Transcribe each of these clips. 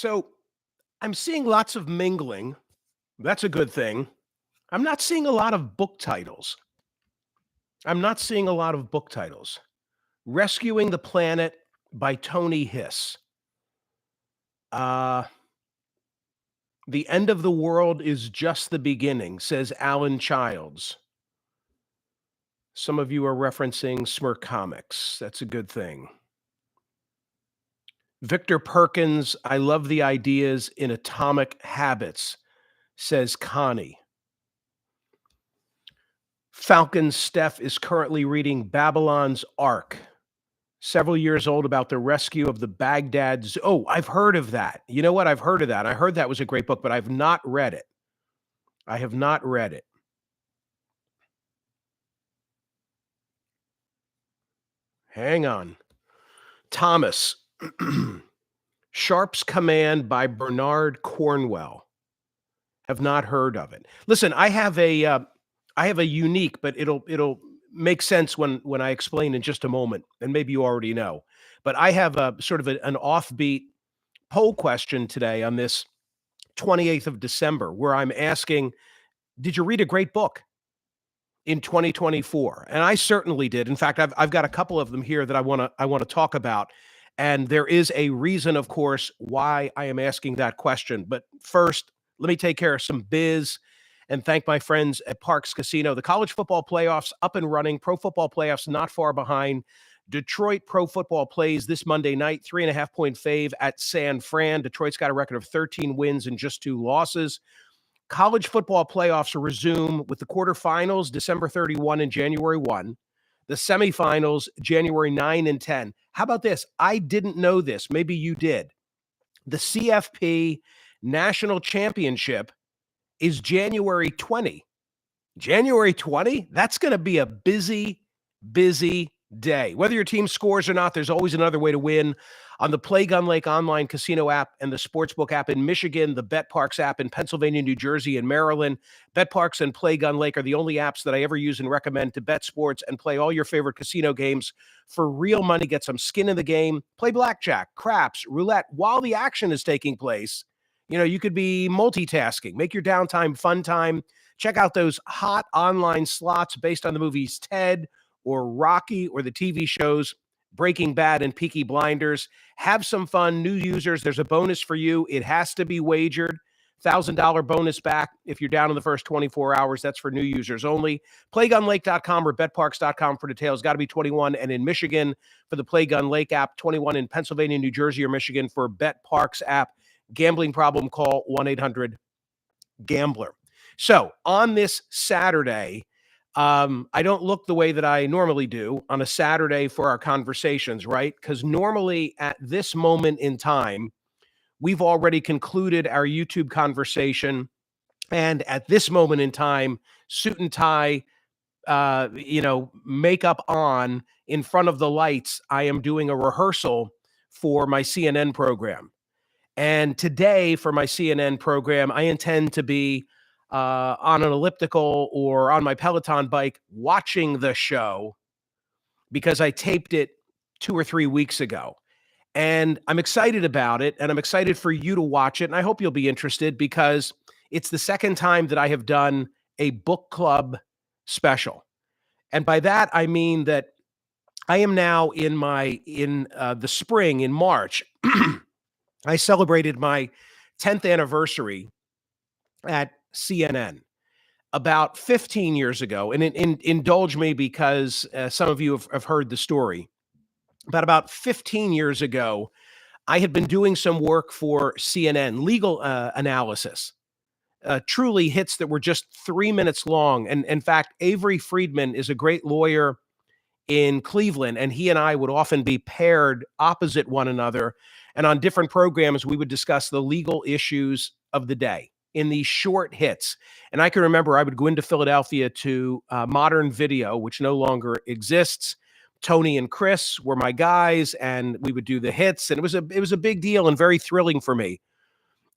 So I'm seeing lots of mingling. That's a good thing. I'm not seeing a lot of book titles. I'm not seeing a lot of book titles. Rescuing the Planet by Tony Hiss. Uh, the End of the World is Just the Beginning, says Alan Childs. Some of you are referencing Smurk Comics. That's a good thing. Victor Perkins, I love the ideas in Atomic Habits, says Connie. Falcon Steph is currently reading Babylon's Ark, several years old, about the rescue of the Baghdad Zoo. Oh, I've heard of that. You know what? I've heard of that. I heard that was a great book, but I've not read it. I have not read it. Hang on. Thomas. Sharp's Command by Bernard Cornwell. Have not heard of it. Listen, I have a unique, but it'll make sense when I explain in just a moment, and maybe you already know. But I have a sort of an offbeat poll question today on this 28th of December, where I'm asking, did you read a great book in 2024? And I certainly did. In fact, I've got a couple of them here that I want to talk about. And there is a reason, of course, why I am asking that question. But first, let me take care of some biz and thank my friends at Parx Casino. The college football playoffs up and running. Pro football playoffs not far behind. Detroit Pro Football plays this Monday night, 3.5-point fave at San Fran. Detroit's got a record of 13 wins and just 2 losses. College football playoffs resume with the quarterfinals December 31 and January 1. The semifinals January 9 and 10. How about this? I didn't know this. Maybe you did. The CFP National Championship is January 20. January 20? That's going to be a busy, busy day. Whether your team scores or not, there's always another way to win. On the Play Gun Lake online casino app and the Sportsbook app in Michigan, the BetParx app in Pennsylvania, New Jersey, and Maryland. BetParx and Play Gun Lake are the only apps that I ever use and recommend to bet sports and play all your favorite casino games for real money. Get some skin in the game. Play blackjack, craps, roulette while the action is taking place. You know, you could be multitasking. Make your downtime fun time. Check out those hot online slots based on the movies Ted or Rocky or the TV shows Breaking Bad and Peaky Blinders. Have some fun. New users, there's a bonus for you. It has to be wagered. $1,000 bonus back if you're down in the first 24 hours. That's for new users only. PlayGunLake.com or BetParx.com for details. Got to be 21 and in Michigan for the Play Gun Lake app. 21 in Pennsylvania, New Jersey, or Michigan for BetParx app. Gambling problem, call 1-800-GAMBLER. So on this Saturday, I don't look the way that I normally do on a Saturday for our conversations, right? Because normally at this moment in time, we've already concluded our YouTube conversation. And at this moment in time, suit and tie, makeup on in front of the lights, I am doing a rehearsal for my CNN program. And today for my CNN program, I intend to be on an elliptical or on my Peloton bike watching the show because I taped it 2 or 3 weeks ago. And I'm excited about it, and I'm excited for you to watch it, and I hope you'll be interested because it's the second time that I have done a book club special. And by that, I mean that I am now in the spring, in March, I celebrated my 10th anniversary at CNN about 15 years ago. And indulge me because some of you have heard the story. But about 15 years ago, I had been doing some work for CNN, legal analysis, truly hits that were just 3 minutes long. And in fact, Avery Friedman is a great lawyer in Cleveland, and he and I would often be paired opposite one another. And on different programs, we would discuss the legal issues of the day in these short hits. And I can remember I would go into Philadelphia to Modern Video, which no longer exists. Tony and Chris were my guys, and we would do the hits. And it was a big deal and very thrilling for me.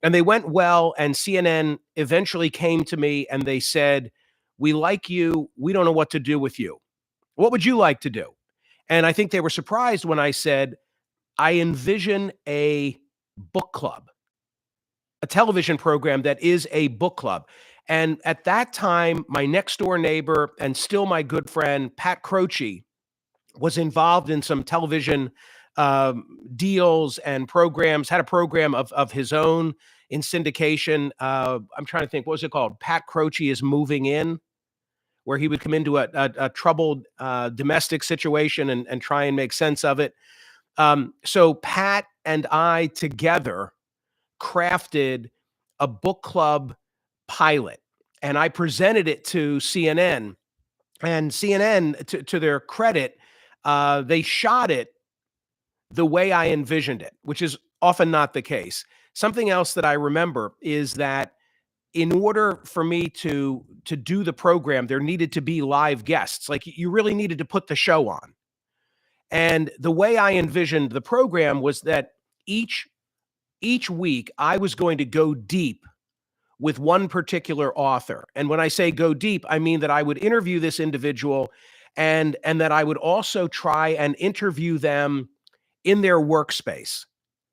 And they went well, and CNN eventually came to me and they said, "We like you. We don't know what to do with you. What would you like to do?" And I think they were surprised when I said, "I envision a book club." a television program that is a book club. And at that time, my next door neighbor and still my good friend, Pat Croce, was involved in some television deals and programs, had a program of his own in syndication. I'm trying to think, what was it called? Pat Croce is Moving In, where he would come into a troubled domestic situation and try and make sense of it. So Pat and I together crafted a book club pilot, and I presented it to CNN. And CNN, to their credit, they shot it the way I envisioned it, which is often not the case. Something else that I remember is that in order for me to do the program, there needed to be live guests. Like you really needed to put the show on. And the way I envisioned the program was that each each week I was going to go deep with one particular author. And when I say go deep, I mean that I would interview this individual and that I would also try and interview them in their workspace.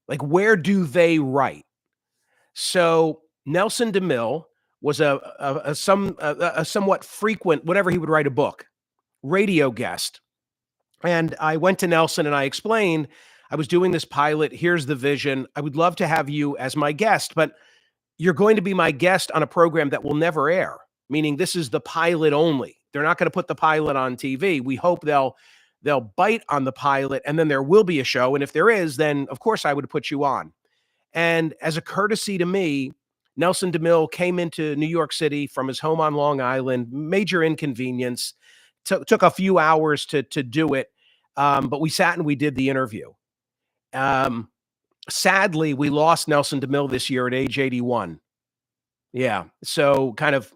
Like where do they write? So Nelson DeMille was a somewhat frequent, whenever he would write a book, radio guest. And I went to Nelson and I explained, I was doing this pilot. Here's the vision. I would love to have you as my guest, but you're going to be my guest on a program that will never air, meaning this is the pilot only. They're not going to put the pilot on TV. We hope they'll bite on the pilot and then there will be a show. And if there is, then of course I would put you on. And as a courtesy to me, Nelson DeMille came into New York City from his home on Long Island, major inconvenience, took a few hours to do it. But we sat and we did the interview. Sadly, we lost Nelson DeMille this year at age 81. Yeah. So kind of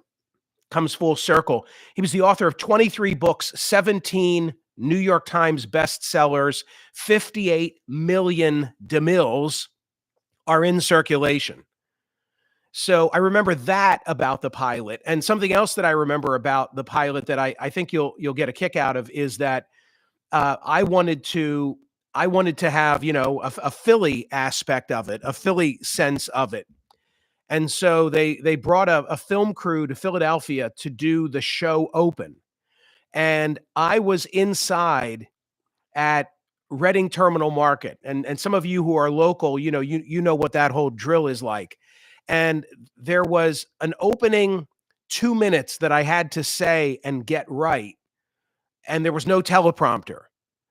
comes full circle. He was the author of 23 books, 17 New York Times bestsellers, 58 million DeMilles are in circulation. So I remember that about the pilot. And something else that I remember about the pilot that I think you'll get a kick out of is that I wanted to have, a Philly aspect of it, a Philly sense of it. And so they brought a film crew to Philadelphia to do the show open. And I was inside at Reading Terminal Market. And some of you who are local, you know what that whole drill is like. And there was an opening 2 minutes that I had to say and get right. And there was no teleprompter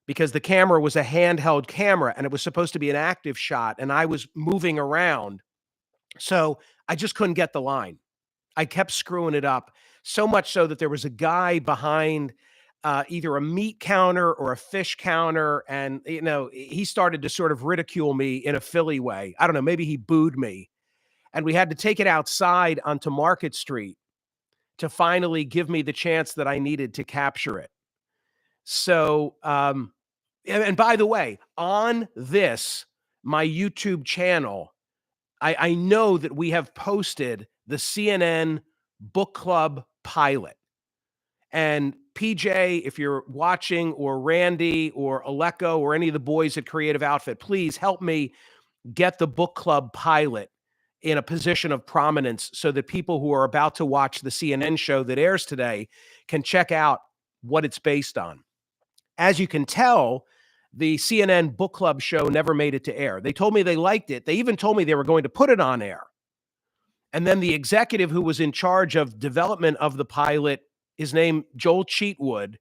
because the camera was a handheld camera and it was supposed to be an active shot. And I was moving around. So I just couldn't get the line. I kept screwing it up, so much so that there was a guy behind either a meat counter or a fish counter. And, he started to sort of ridicule me in a Philly way. I don't know, maybe he booed me. And we had to take it outside onto Market Street to finally give me the chance that I needed to capture it. So, and by the way, on this, my YouTube channel, I know that we have posted the CNN book club pilot. And PJ, if you're watching, or Randy or Aleko or any of the boys at Creative Outfit, please help me get the book club pilot in a position of prominence so that people who are about to watch the CNN show that airs today can check out what it's based on. As you can tell, the CNN book club show never made it to air. They told me they liked it. They even told me they were going to put it on air. And then the executive who was in charge of development of the pilot, his name, Joel Cheatwood,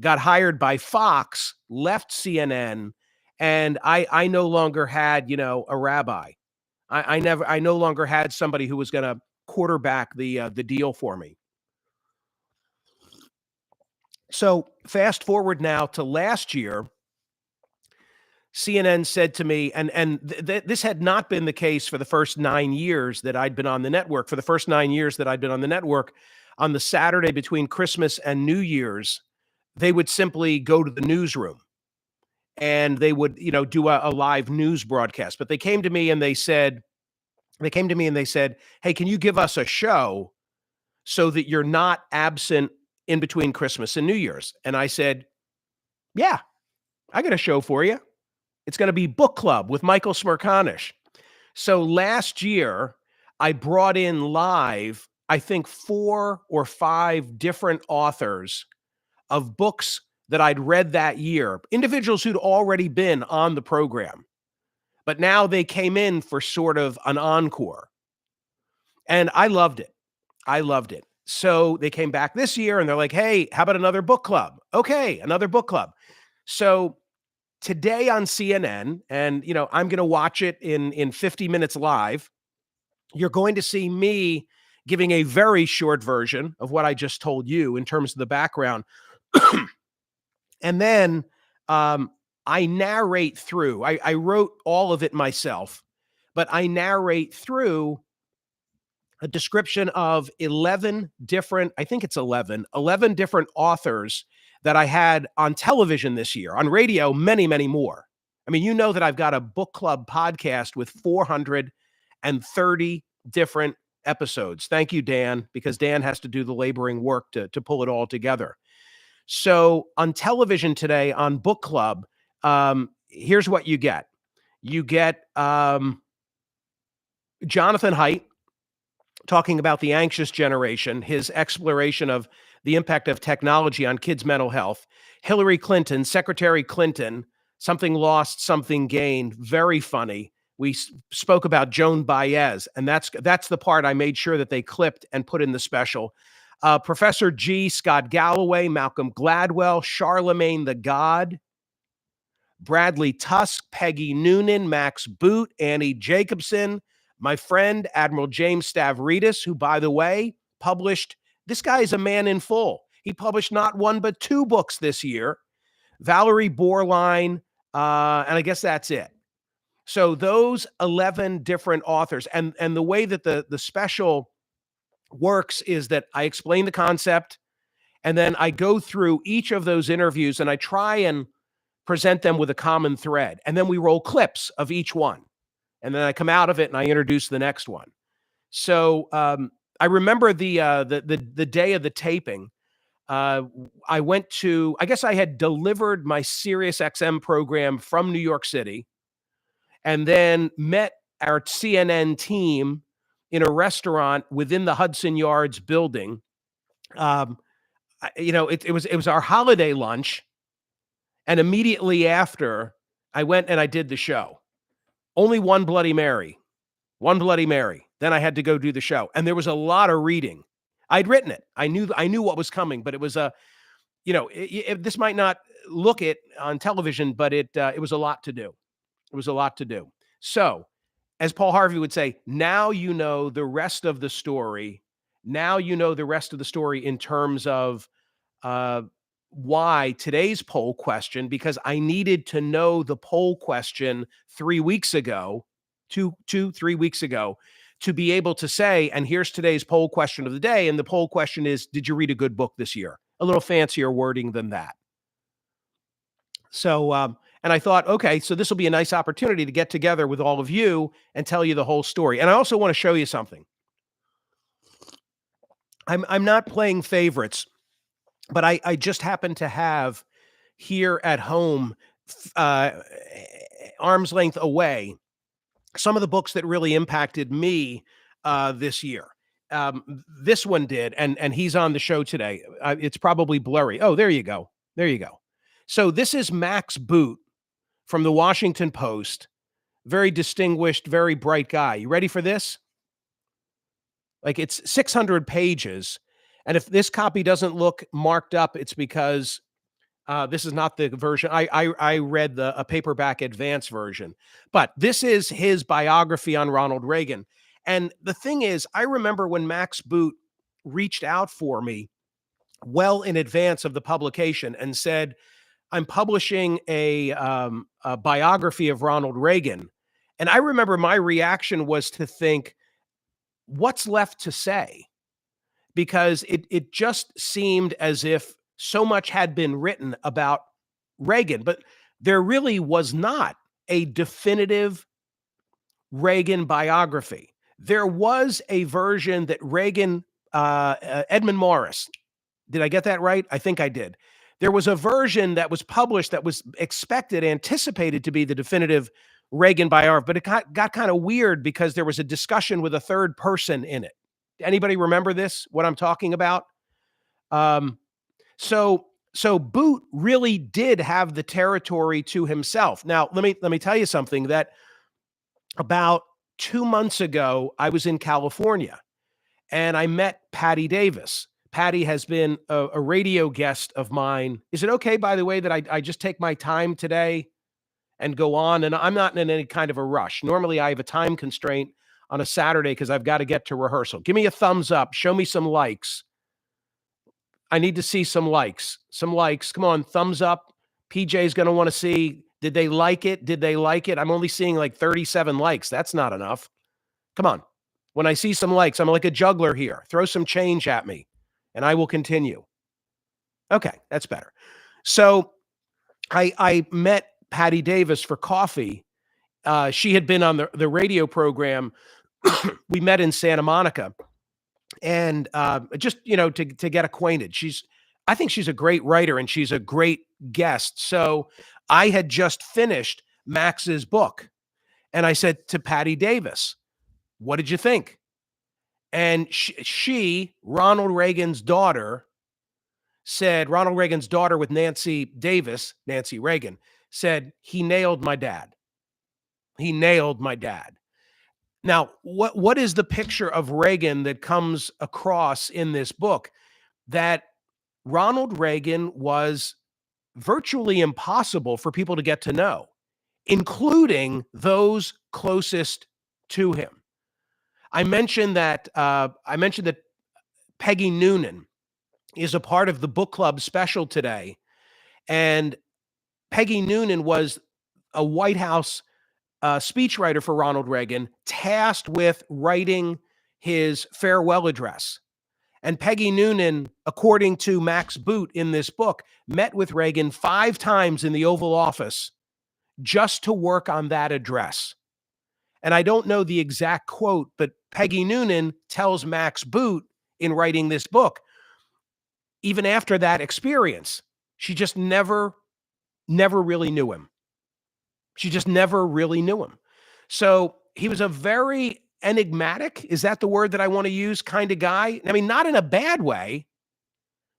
got hired by Fox, left CNN, and I no longer had, a rabbi. I no longer had somebody who was going to quarterback the deal for me. So fast forward now to last year, CNN said to me, and this had not been the case for the first 9 years that I'd been on the network. For the first 9 years that I'd been on the network, on the Saturday between Christmas and New Year's, they would simply go to the newsroom and they would, do a live news broadcast. But they came to me and they said, hey, can you give us a show so that you're not absent in between Christmas and New Year's? And I said, yeah, I got a show for you. It's going to be Book Club with Michael Smerconish. So last year, I brought in live, I think 4 or 5 different authors of books that I'd read that year, individuals who'd already been on the program, but now they came in for sort of an encore, and I loved it. I loved it. So they came back this year and they're like, "Hey, how about another book club?" Okay, another book club. So today on CNN, and I'm going to watch it in 50 minutes live. You're going to see me giving a very short version of what I just told you in terms of the background. And then I narrate through. I wrote all of it myself, but I narrate through a description of 11 different, I think it's 11 different authors that I had on television this year. On radio, many, many more. I mean, you know that I've got a book club podcast with 430 different episodes. Thank you, Dan, because Dan has to do the laboring work to pull it all together. So on television today, on book club, here's what you get. You get Jonathan Haidt talking about the anxious generation, his exploration of the impact of technology on kids' mental health. Hillary Clinton, Secretary Clinton, something lost, something gained. Very funny. We spoke about Joan Baez, and that's the part I made sure that they clipped and put in the special. Professor G, Scott Galloway, Malcolm Gladwell, Charlemagne the God, Bradley Tusk, Peggy Noonan, Max Boot, Annie Jacobson, my friend, Admiral James Stavridis, who, by the way, this guy is a man in full. He published not one, but 2 books this year. Valerie Borline, and I guess that's it. So those 11 different authors, and the way that the special works is that I explain the concept, and then I go through each of those interviews, and I try and present them with a common thread. And then we roll clips of each one. And then I come out of it and I introduce the next one. So I remember the day of the taping. I went to, I guess I had delivered my Sirius XM program from New York City, and then met our CNN team in a restaurant within the Hudson Yards building. It was our holiday lunch, and immediately after, I went and I did the show. Only one Bloody Mary. Then I had to go do the show. And there was a lot of reading. I'd written it. I knew what was coming, but it was this might not look it on television, but it was a lot to do. It was a lot to do. So, as Paul Harvey would say, now you know the rest of the story. Now you know the rest of the story in terms of why today's poll question, because I needed to know the poll question 3 weeks ago, 3 weeks ago, to be able to say, and here's today's poll question of the day. And the poll question is, did you read a good book this year? A little fancier wording than that. So, and I thought, okay, so this will be a nice opportunity to get together with all of you and tell you the whole story. And I also want to show you something. I'm not playing favorites, but I just happen to have here at home, arm's length away, some of the books that really impacted me this year. This one did, and he's on the show today. It's probably blurry. Oh, there you go. There you go. So this is Max Boot from the Washington Post. Very distinguished, very bright guy. You ready for this? Like, it's 600 pages. And if this copy doesn't look marked up, it's because this is not the version. I read a paperback advance version. But this is his biography on Ronald Reagan. And the thing is, I remember when Max Boot reached out for me well in advance of the publication and said, I'm publishing a biography of Ronald Reagan. And I remember my reaction was to think, what's left to say? Because it just seemed as if so much had been written about Reagan, but there really was not a definitive Reagan biography. There was a version that Reagan, Edmund Morris, did I get that right? I think I did. There was a version that was published that was anticipated to be the definitive Reagan by R, but it got kind of weird because there was a discussion with a third person in it. Anybody remember this? What I'm talking about? Um, so so Boot really did have the territory to himself. Now, let me tell you something that about 2 months ago, I was in California and I met Patty Davis. Patty has been a radio guest of mine. Is it okay, by the way, that I just take my time today and go on? And I'm not in any kind of a rush. Normally, I have a time constraint on a Saturday because I've got to get to rehearsal. Give me a thumbs up. Show me some likes. I need to see some likes. Some likes. Come on, thumbs up. PJ's going to want to see, did they like it? Did they like it? I'm only seeing like 37 likes. That's not enough. Come on. When I see some likes, I'm like a juggler here. Throw some change at me and I will continue. Okay, that's better. So I met Patty Davis for coffee. She had been on the radio program. We met in Santa Monica. And just, to get acquainted. I think she's a great writer and she's a great guest. So I had just finished Max's book. And I said to Patty Davis, what did you think? And Ronald Reagan's daughter, with Nancy Reagan, said, he nailed my dad. He nailed my dad. Now, what is the picture of Reagan that comes across in this book? That Ronald Reagan was virtually impossible for people to get to know, including those closest to him. I mentioned that Peggy Noonan is a part of the book club special today, and Peggy Noonan was a White House speechwriter for Ronald Reagan, tasked with writing his farewell address. And Peggy Noonan, according to Max Boot in this book, met with Reagan 5 times in the Oval Office just to work on that address. And I don't know the exact quote, but Peggy Noonan tells Max Boot in writing this book, even after that experience, she just never really knew him. She just never really knew him. So he was a very enigmatic, is that the word that I want to use, kind of guy? I mean, not in a bad way,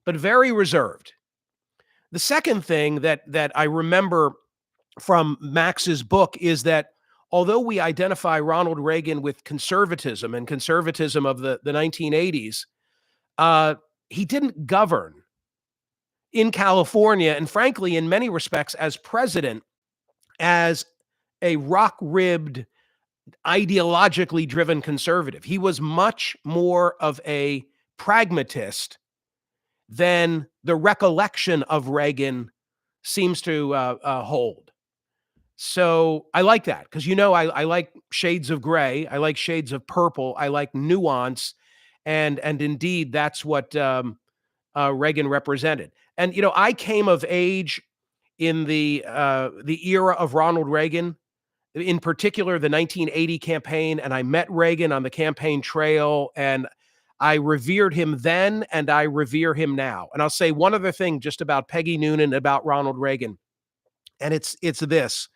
but very reserved. The second thing that I remember from Max's book is that although we identify Ronald Reagan with conservatism and conservatism of the 1980s, he didn't govern in California, and frankly, in many respects, as president, as a rock-ribbed, ideologically driven conservative. He was much more of a pragmatist than the recollection of Reagan seems to hold. So I like that because, I like shades of gray. I like shades of purple. I like nuance. And indeed, that's what Reagan represented. And, I came of age in the era of Ronald Reagan, in particular, the 1980 campaign. And I met Reagan on the campaign trail, and I revered him then, and I revere him now. And I'll say one other thing just about Peggy Noonan, about Ronald Reagan. And it's this.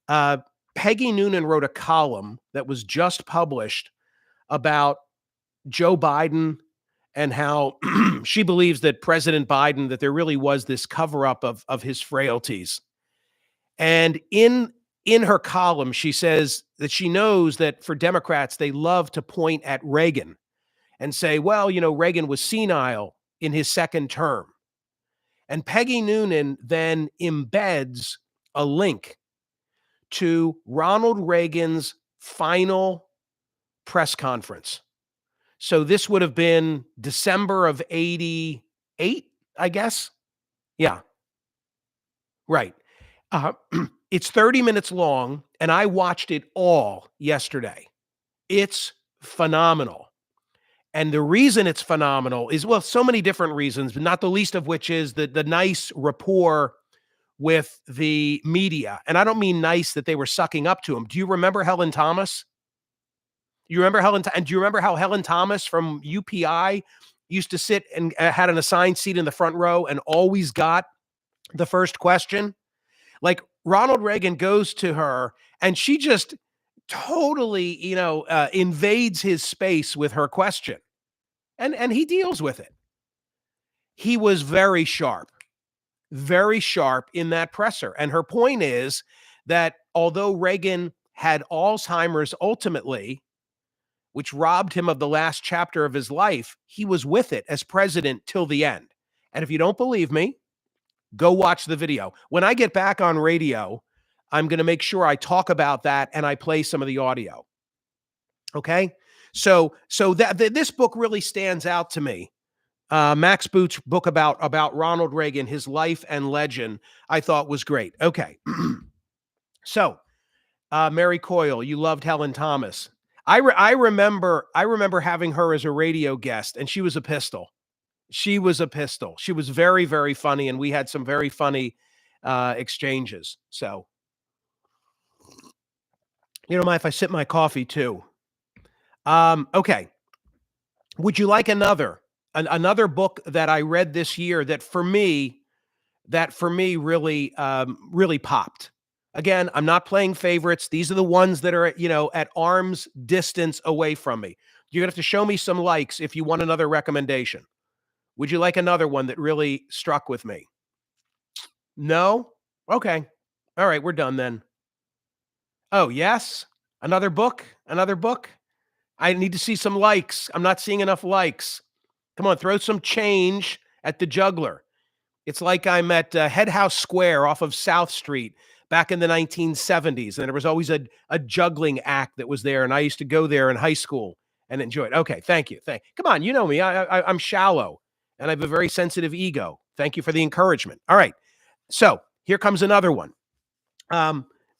Peggy Noonan wrote a column that was just published about Joe Biden and how she believes that President Biden, that there really was this cover-up of his frailties. And in her column, she says that she knows that for Democrats, they love to point at Reagan and say, well, Reagan was senile in his second term. And Peggy Noonan then embeds a link to Ronald Reagan's final press conference. So this would have been December of 88, I guess. Yeah. Right. It's 30 minutes long, and I watched it all yesterday. It's phenomenal. And the reason it's phenomenal is, well, so many different reasons, but not the least of which is the nice rapport with the media. And I don't mean nice that they were sucking up to him. Do you remember Helen Thomas? You remember Helen? And do you remember how Helen Thomas from UPI used to sit and had an assigned seat in the front row and always got the first question? Like Ronald Reagan goes to her, and she just totally, invades his space with her question, and he deals with it. He was very sharp in that presser. And her point is that although Reagan had Alzheimer's ultimately, which robbed him of the last chapter of his life, he was with it as president till the end. And if you don't believe me, go watch the video. When I get back on radio, I'm going to make sure I talk about that and I play some of the audio. Okay? So this book really stands out to me. Max Boot's book about Ronald Reagan, his life and legend, I thought was great. Okay. So, Mary Coyle, you loved Helen Thomas. I remember having her as a radio guest, and she was a pistol. She was a pistol. She was very, very funny, and we had some very funny exchanges. So, you don't mind if I sip my coffee too? Okay. Would you like another book that I read this year that for me really really popped? Again, I'm not playing favorites. These are the ones that are, at arm's distance away from me. You're going to have to show me some likes if you want another recommendation. Would you like another one that really struck with me? No? Okay. All right, we're done then. Oh, yes? Another book? Another book? I need to see some likes. I'm not seeing enough likes. Come on, throw some change at the juggler. It's like I'm at Head House Square off of South Street back in the 1970s, and there was always a juggling act that was there, and I used to go there in high school and enjoy it. Okay, thank you. Come on, you know me. I'm shallow, and I have a very sensitive ego. Thank you for the encouragement. All right, so here comes another one.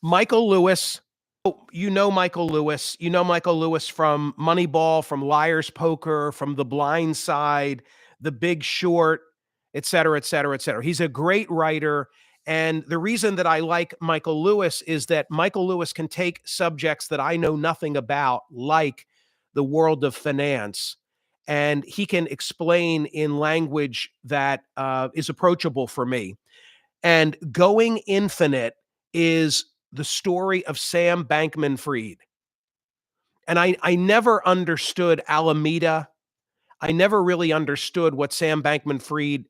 Michael Lewis. Oh, you know Michael Lewis. You know Michael Lewis from Moneyball, from Liar's Poker, from The Blind Side, The Big Short, et cetera, et cetera, et cetera. He's a great writer. And the reason that I like Michael Lewis is that Michael Lewis can take subjects that I know nothing about, like the world of finance, and he can explain in language that is approachable for me. And Going Infinite is the story of Sam Bankman-Fried. And I never understood Alameda. I never really understood what Sam Bankman-Fried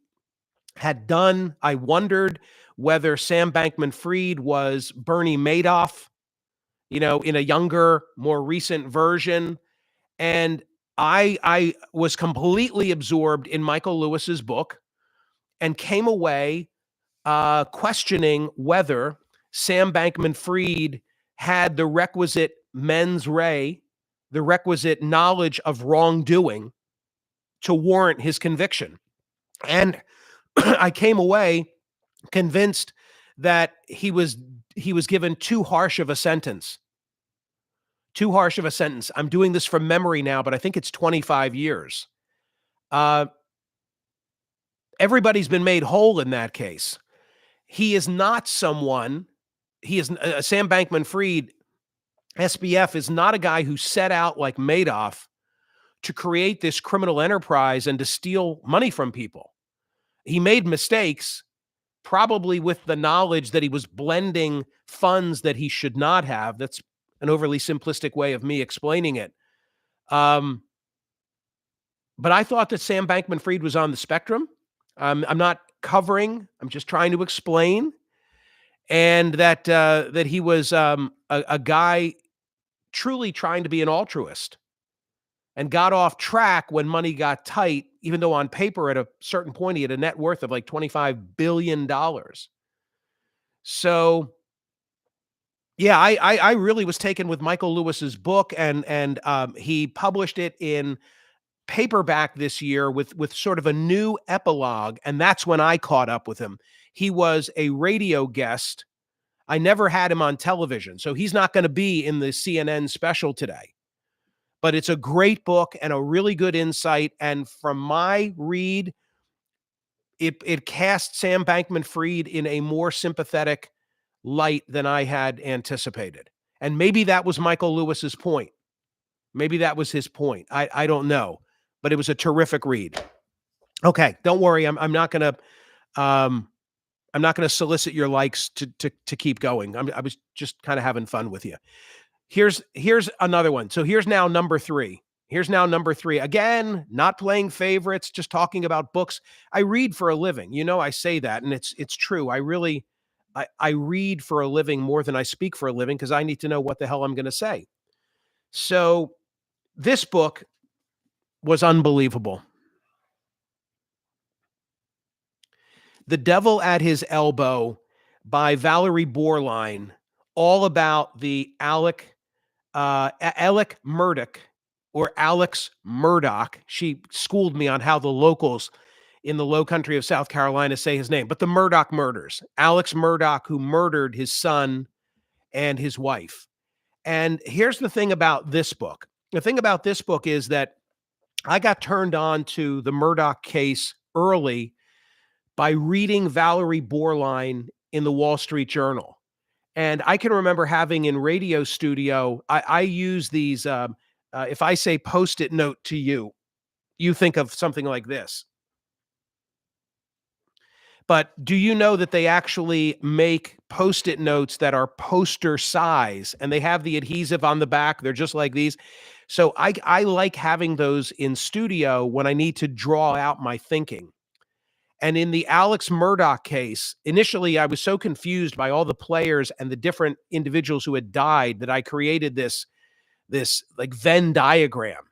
had done. I wondered whether Sam Bankman-Fried was Bernie Madoff, in a younger, more recent version. And I was completely absorbed in Michael Lewis's book and came away questioning whether Sam Bankman-Fried had the requisite mens rea, the requisite knowledge of wrongdoing to warrant his conviction. And I came away convinced that he was given too harsh of a sentence. Too harsh of a sentence. I'm doing this from memory now, but I think it's 25 years. Everybody's been made whole in that case. He is not someone, Sam Bankman-Fried, SBF, is not a guy who set out like Madoff to create this criminal enterprise and to steal money from people. He made mistakes, probably with the knowledge that he was blending funds that he should not have. That's an overly simplistic way of me explaining it. But I thought that Sam Bankman-Fried was on the spectrum. I'm not covering. I'm just trying to explain. And that he was a guy truly trying to be an altruist and got off track when money got tight, even though on paper at a certain point he had a net worth of like $25 billion. So, yeah, I really was taken with Michael Lewis's book, and he published it in paperback this year with sort of a new epilogue, and that's when I caught up with him. He was a radio guest. I never had him on television, so he's not going to be in the CNN special today. But it's a great book and a really good insight. And from my read, it cast Sam Bankman-Fried in a more sympathetic light than I had anticipated. And maybe that was Michael Lewis's point. Maybe that was his point. I don't know. But it was a terrific read. Okay, don't worry. I'm not going to I'm not going to solicit your likes to keep going. I was just kind of having fun with you. Here's another one. So here's now number 3. Here's now number 3. Again, not playing favorites, just talking about books. I read for a living. You know, I say that, and it's true. I read for a living more than I speak for a living because I need to know what the hell I'm going to say. So this book was unbelievable. The Devil at His Elbow by Valerie Borline, all about the Alec Murdoch, or Alex Murdoch. She schooled me on how the locals in the low country of South Carolina say his name, but the Murdoch murders. Alex Murdoch, who murdered his son and his wife. And here's the thing about this book. The thing about this book is that I got turned on to the Murdoch case early by reading Valerie Borline in the Wall Street Journal. And I can remember having in radio studio, I use these, if I say Post-it note to you, you think of something like this. But do you know that they actually make Post-it notes that are poster size, and they have the adhesive on the back? They're just like these. So I like having those in studio when I need to draw out my thinking. And in the Alex Murdoch case, initially I was so confused by all the players and the different individuals who had died that I created this like Venn diagram.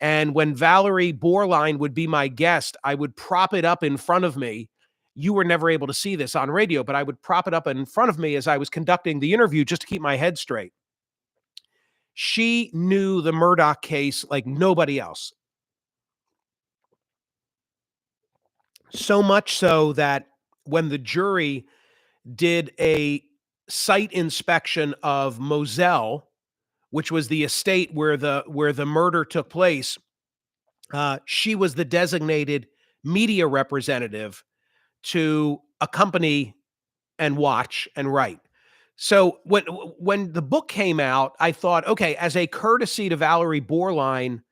And when Valerie Borline would be my guest, I would prop it up in front of me. You were never able to see this on radio, but I would prop it up in front of me as I was conducting the interview just to keep my head straight. She knew the Murdoch case like nobody else. So much so that when the jury did a site inspection of Moselle, which was the estate where the murder took place, she was the designated media representative to accompany and watch and write. So when the book came out, I thought, okay, as a courtesy to Valerie Borline,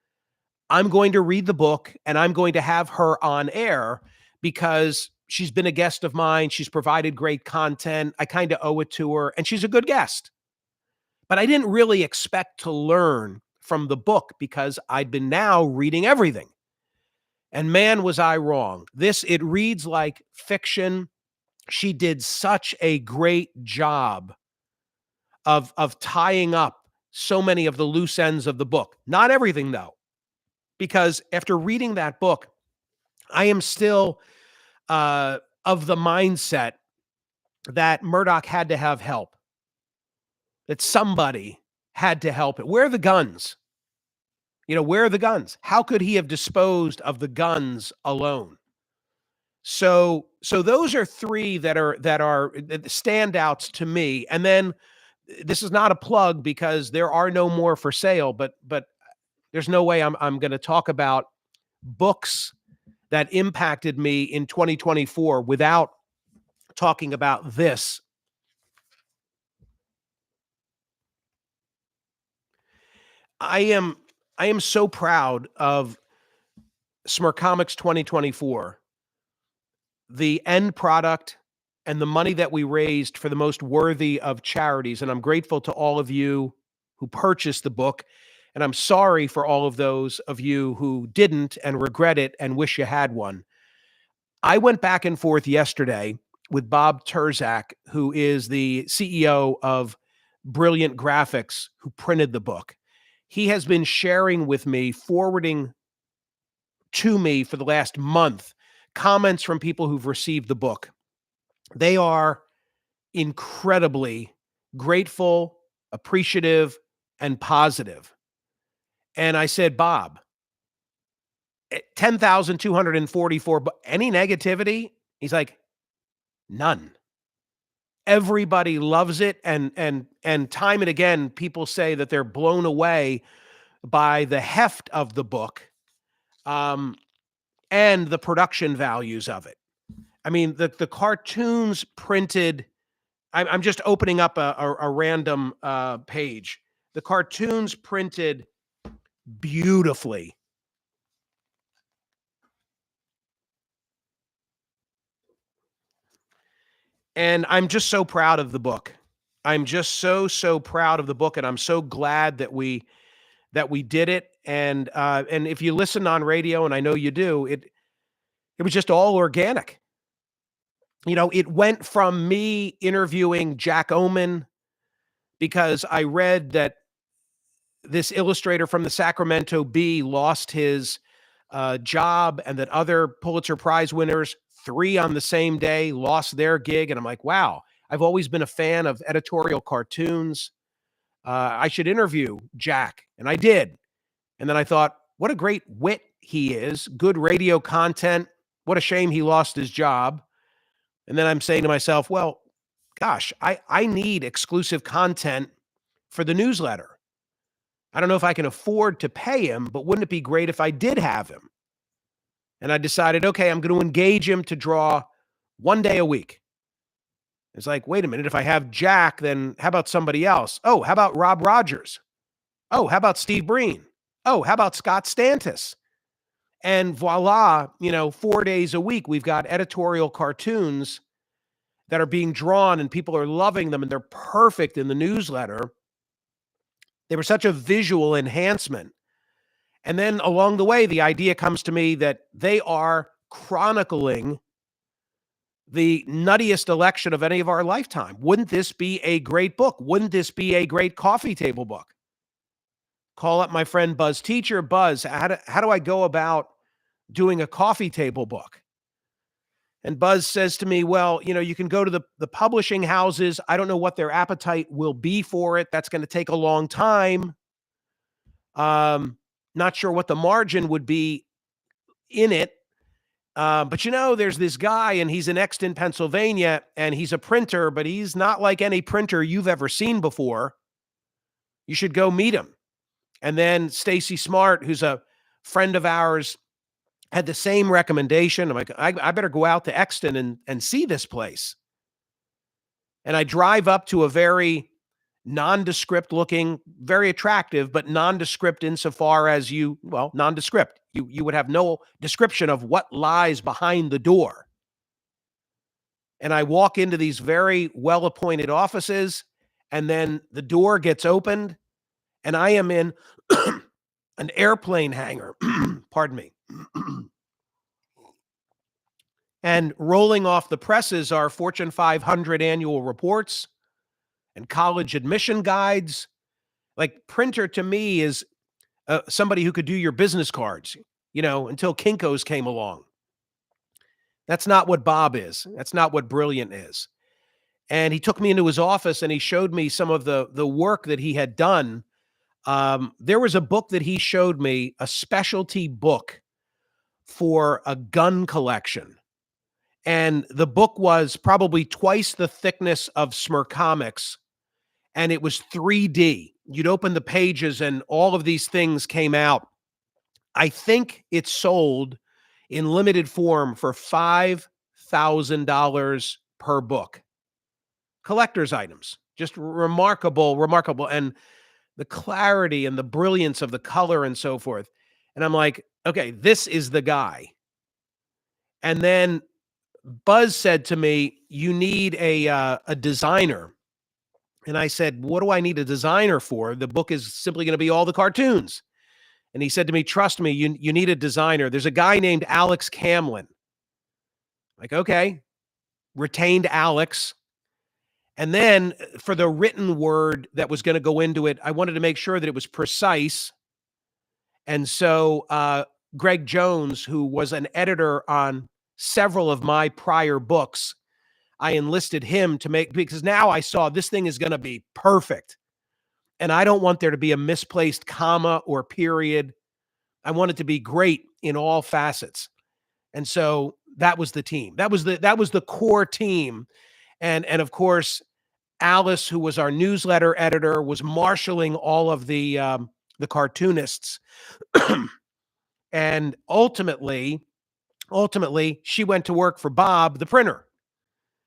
I'm going to read the book and I'm going to have her on air because she's been a guest of mine. She's provided great content. I kind of owe it to her, and she's a good guest. But I didn't really expect to learn from the book because I'd been now reading everything. And man, was I wrong. It reads like fiction. She did such a great job of tying up so many of the loose ends of the book. Not everything, though, because after reading that book, I am still of the mindset that Murdoch had to have help, that somebody had to help it. Where are the guns? You know, where are the guns? How could he have disposed of the guns alone? So those are 3 that are standouts to me. And then this is not a plug because there are no more for sale, but there's no way I'm going to talk about books that impacted me in 2024 without talking about this. I am so proud of Smerconish 2024. The end product and the money that we raised for the most worthy of charities. And I'm grateful to all of you who purchased the book. And I'm sorry for all of those of you who didn't and regret it and wish you had one. I went back and forth yesterday with Bob Terzak, who is the CEO of Brilliant Graphics, who printed the book. He has been sharing with me, forwarding to me for the last month, comments from people who've received the book. They are incredibly grateful, appreciative, and positive. And I said, Bob, 10,244, but any negativity? He's like, none. Everybody loves it. And time and again, people say that they're blown away by the heft of the book, and the production values of it. I mean, the cartoons printed, I'm just opening up a random page. The cartoons printed beautifully. And I'm just so proud of the book. I'm just so proud of the book, and I'm so glad that we did it. And if you listen on radio, and I know you do, it was just all organic. It went from me interviewing Jack Oman because I read that this illustrator from the Sacramento Bee lost his job, and that other Pulitzer Prize winners, three on the same day, lost their gig. And I'm like, wow, I've always been a fan of editorial cartoons. I should interview Jack. And I did. And then I thought, what a great wit he is, good radio content. What a shame he lost his job. And then I'm saying to myself, well, gosh, I need exclusive content for the newsletter. I don't know if I can afford to pay him, but wouldn't it be great if I did have him? And I decided, okay, I'm going to engage him to draw one day a week. It's like, wait a minute, if I have Jack, then how about somebody else? Oh, how about Rob Rogers? Oh, how about Steve Breen? Oh, how about Scott Stantis? And voila, 4 days a week, we've got editorial cartoons that are being drawn, and people are loving them, and they're perfect in the newsletter. They were such a visual enhancement. And then along the way, the idea comes to me that they are chronicling the nuttiest election of any of our lifetime. Wouldn't this be a great book? Wouldn't this be a great coffee table book? Call up my friend Buzz Teacher. Buzz, how do I go about doing a coffee table book? And Buzz says to me, well, you can go to the publishing houses. I don't know what their appetite will be for it. That's going to take a long time. Not sure what the margin would be in it. But there's this guy, and he's in Exton, Pennsylvania, and he's a printer, but he's not like any printer you've ever seen before. You should go meet him. And then Stacy Smart, who's a friend of ours, had the same recommendation. I'm like, I better go out to Exton and see this place. And I drive up to a very nondescript looking, very attractive, but nondescript insofar as nondescript. You would have no description of what lies behind the door. And I walk into these very well-appointed offices, and then the door gets opened, and I am in an airplane hangar. Pardon me. And rolling off the presses are Fortune 500 annual reports and college admission guides. Like, printer to me is somebody who could do your business cards, until Kinko's came along. That's not what Bob is. That's not what Brilliant is. And he took me into his office, and he showed me some of the work that he had done. There was a book that he showed me, a specialty book for a gun collection. And the book was probably twice the thickness of Smercomics, and it was 3D. You'd open the pages, and all of these things came out. I think it sold in limited form for $5,000 per book. Collector's items, just remarkable. And the clarity and the brilliance of the color and so forth. And I'm like, okay, this is the guy. And then Buzz said to me, you need a designer. And I said, what do I need a designer for? The book is simply going to be all the cartoons. And he said to me, trust me, you need a designer. There's a guy named Alex Camlin. Like, okay, retained Alex. And then for the written word that was going to go into it, I wanted to make sure that it was precise. And so Greg Jones, who was an editor on several of my prior books, I enlisted him to make, because now I saw this thing is going to be perfect. And I don't want there to be a misplaced comma or period. I want it to be great in all facets. And so that was the team. That was the core team. And of course, Alice, who was our newsletter editor, was marshaling all of the cartoonists. And ultimately, she went to work for Bob, the printer,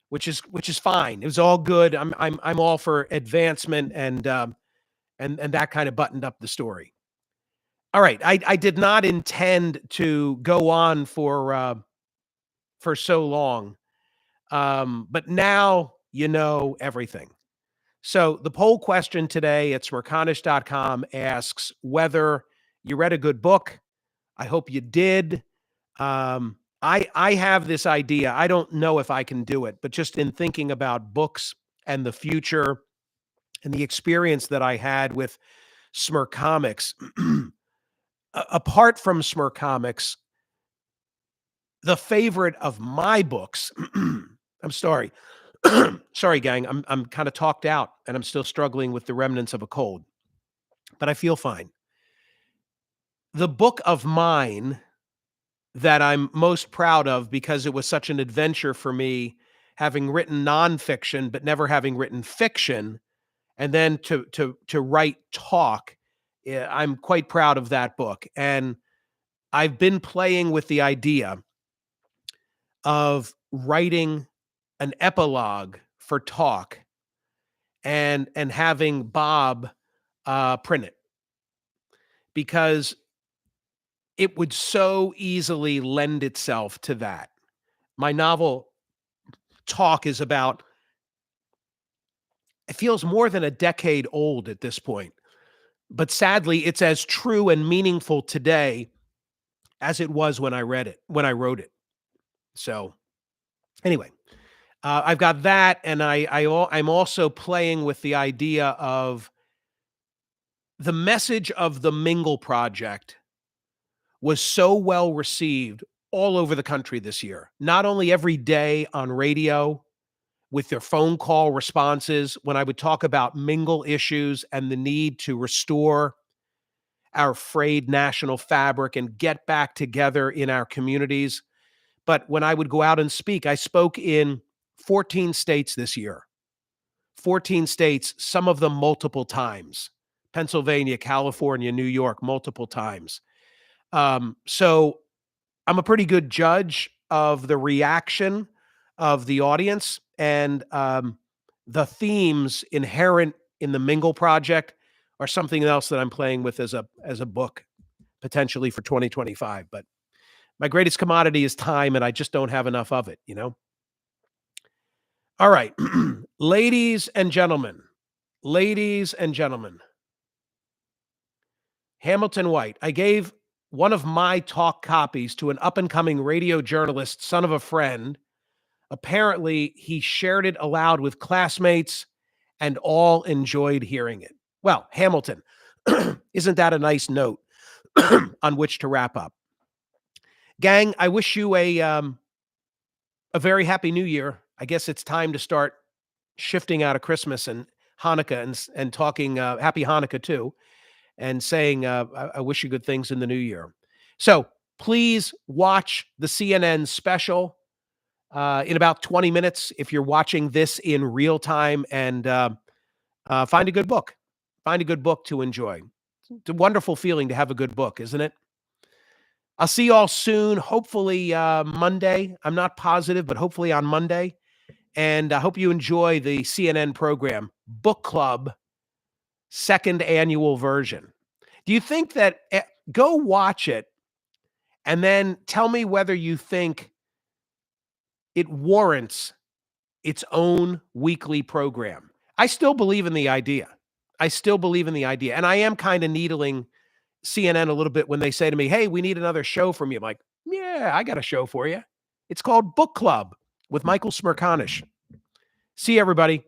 which is fine. It was all good. I'm all for advancement, and that kind of buttoned up the story. All right, I did not intend to go on for so long, but now you know everything. So the poll question today at Smerconish.com asks whether you read a good book. I hope you did. I have this idea. I don't know if I can do it, but just in thinking about books and the future and the experience that I had with Smercomics, apart from Smercomics, the favorite of my books, I'm sorry. Sorry, gang. I'm kind of talked out and I'm still struggling with the remnants of a cold, but I feel fine. The book of mine that I'm most proud of because it was such an adventure for me, having written nonfiction but never having written fiction, and then to write talk. I'm quite proud of that book, and I've been playing with the idea of writing an epilogue for talk and having Bob print it, because it would so easily lend itself to that. My novel Talk is about, it feels more than a decade old at this point, but sadly it's as true and meaningful today as it was when I wrote it. So anyway, I've got that, and I'm also playing with the idea of the message of the Mingle Project was so well received all over the country this year. Not only every day on radio with their phone call responses when I would talk about Mingle issues and the need to restore our frayed national fabric and get back together in our communities. But when I would go out and speak, I spoke in 14 states this year. 14 states, some of them multiple times. Pennsylvania, California, New York, multiple times. So I'm a pretty good judge of the reaction of the audience, and the themes inherent in the Mingle Project are something else that I'm playing with as a book, potentially for 2025. But my greatest commodity is time, and I just don't have enough of it, you know? All right. Ladies and gentlemen, Hamilton White, I gave one of my talk copies to an up-and-coming radio journalist, son of a friend. Apparently, he shared it aloud with classmates, and all enjoyed hearing it. Well, Hamilton, isn't that a nice note on which to wrap up? Gang, I wish you a very happy new year. I guess it's time to start shifting out of Christmas and Hanukkah and talking happy Hanukkah too, and saying I wish you good things in the new year. So please watch the CNN special in about 20 minutes if you're watching this in real time, and find a good book. Find a good book to enjoy. It's a wonderful feeling to have a good book, isn't it? I'll see you all soon, hopefully Monday. I'm not positive, but hopefully on Monday. And I hope you enjoy the CNN program, Book Club, second annual version. Do you think that, go watch it and then tell me whether you think it warrants its own weekly program. I still believe in the idea. And I am kind of needling CNN a little bit when they say to me, hey, we need another show from you. I'm like, yeah, I got a show for you. It's called Book Club with Michael Smerconish. See you, everybody.